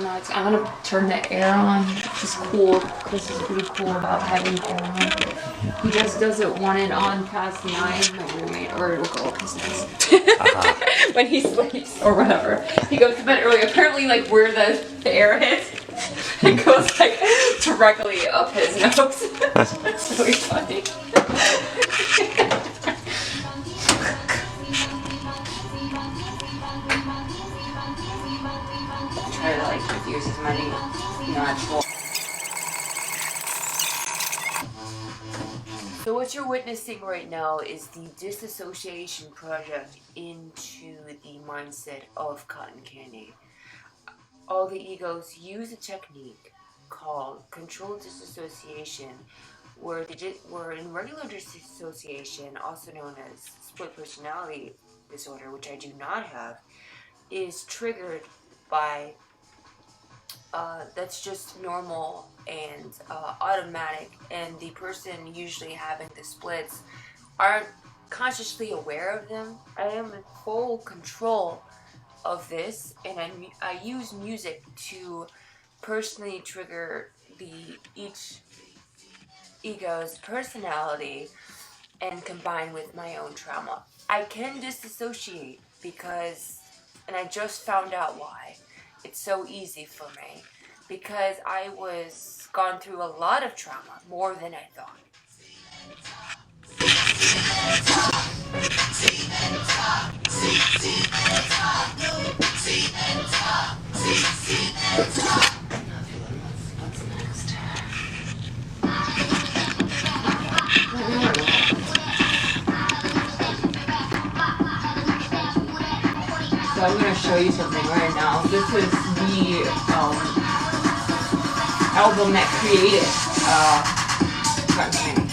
nuts. I'm gonna turn the air on, which is cool. Chris is pretty cool about having air on. He just doesn't want it on past 9, my roommate, or it'll go up his nose. When he sleeps or whatever. He goes to bed early. Apparently, like where the air hits, it goes like directly up his nose. It's really funny. Try to like diffuse as many natural. So what you're witnessing right now is the disassociation project into the mindset of cotton candy. All the egos use a technique called controlled disassociation, where in regular disassociation, also known as split personality disorder, which I do not have, is triggered by that's just normal and automatic, and the person usually having the splits aren't consciously aware of them. I am in full control of this, and I use music to personally trigger each ego's personality and combine with my own trauma. I can disassociate because, and I just found out why. It's so easy for me because I was gone through a lot of trauma, more than I thought. What's next? So I'm going to show you something right now. This is the album that created cotton candy.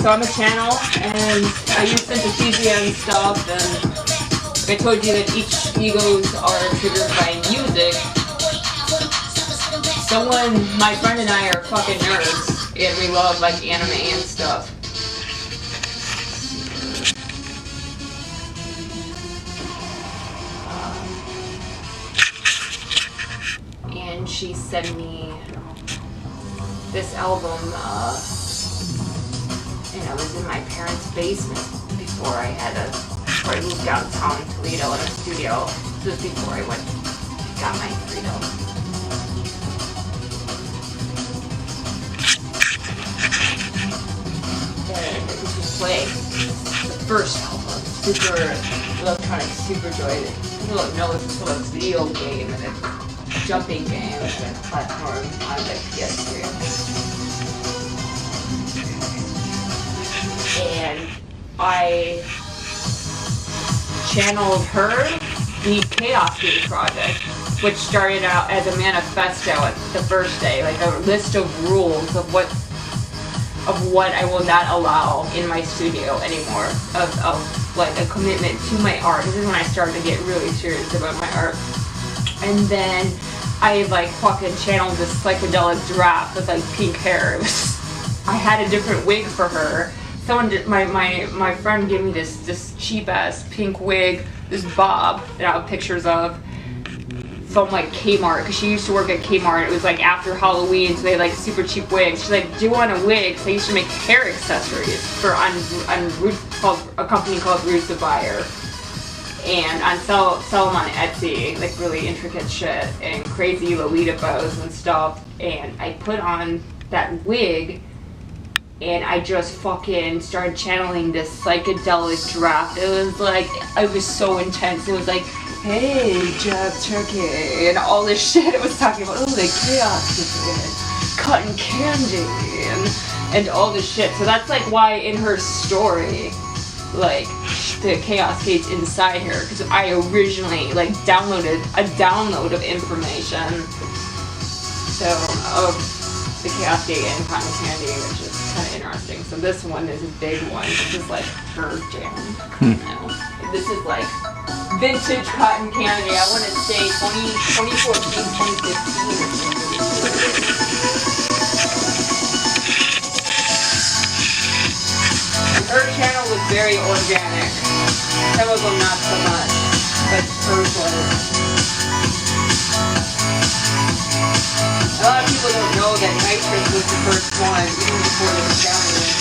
So I'm a channel, and I use synesthesia and stuff, and I told you that each egos are triggered by music. My friend and I are fucking nerds, and we love like anime and stuff. And she sent me this album, and I was in my parents' basement before I moved downtown to Toledo in a studio. This was before I got my freedom. And it was just like the first album, super electronic, super joy. People don't know it's a video game and a jumping game and a platform on the PS3. And I channeled her, the Chaos Game Project, which started out as a manifesto at the first day, like a list of rules of what I will not allow in my studio anymore, of like a commitment to my art. This is when I started to get really serious about my art. And then I like fucking channeled this psychedelic draft with like pink hair. I had a different wig for her. Someone did, my friend gave me this cheap ass pink wig, this bob that I have pictures of from like Kmart, because she used to work at Kmart. It was like after Halloween, so they had like super cheap wigs. She's like, do you want a wig? So I used to make hair accessories for on a company called Roots of Fire, and sell them on Etsy, like really intricate shit and crazy Lolita bows and stuff. And I put on that wig, and I just fucking started channeling this psychedelic draft. It was so intense. It was like, hey, Jab Turkey, and all this shit. It was talking about, the chaos is cotton candy, and all this shit. So that's like why in her story, like, the chaos gate's inside her, because I originally like downloaded a download of information. So of the chaos gate and cotton candy, which is kind of interesting. So this one is a big one. This is like her jam. This is like vintage cotton candy. I want to say 2014, 2015. Her channel was very organic. Some of them not so much, but first one. A lot of people don't know that nitrous was the first one, even before the stallion.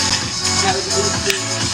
That was 18.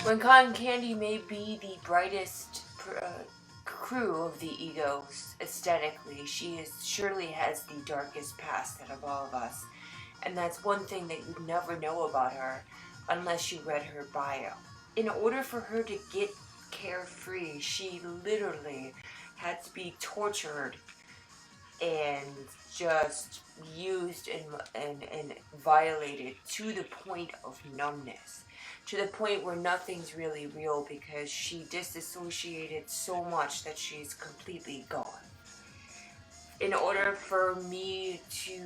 When cotton candy may be the brightest crew of the egos aesthetically, she surely has the darkest past out of all of us. And that's one thing that you'd never know about her unless you read her bio. In order for her to get carefree, she literally had to be tortured and just used and violated to the point of numbness. To the point where nothing's really real because she disassociated so much that she's completely gone. In order for me to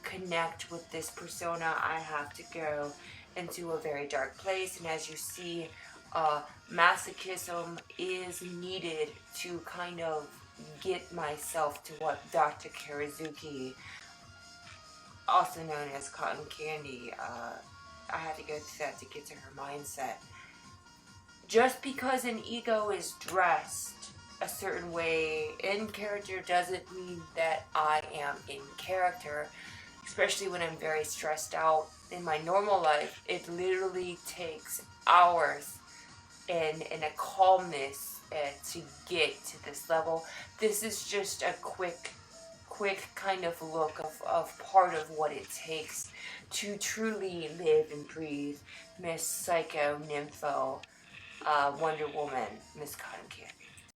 connect with this persona, I have to go into a very dark place, and as you see, masochism is needed to kind of get myself to what Dr. Karazuki, also known as Cotton Candy, I had to go through that to get to her mindset. Just because an ego is dressed a certain way in character doesn't mean that I am in character, especially when I'm very stressed out. In my normal life, it literally takes hours and a calmness to get to this level. This is just a quick kind of look of part of what it takes to truly live and breathe Miss Psycho Nympho, Wonder Woman, Miss Cotton Candy.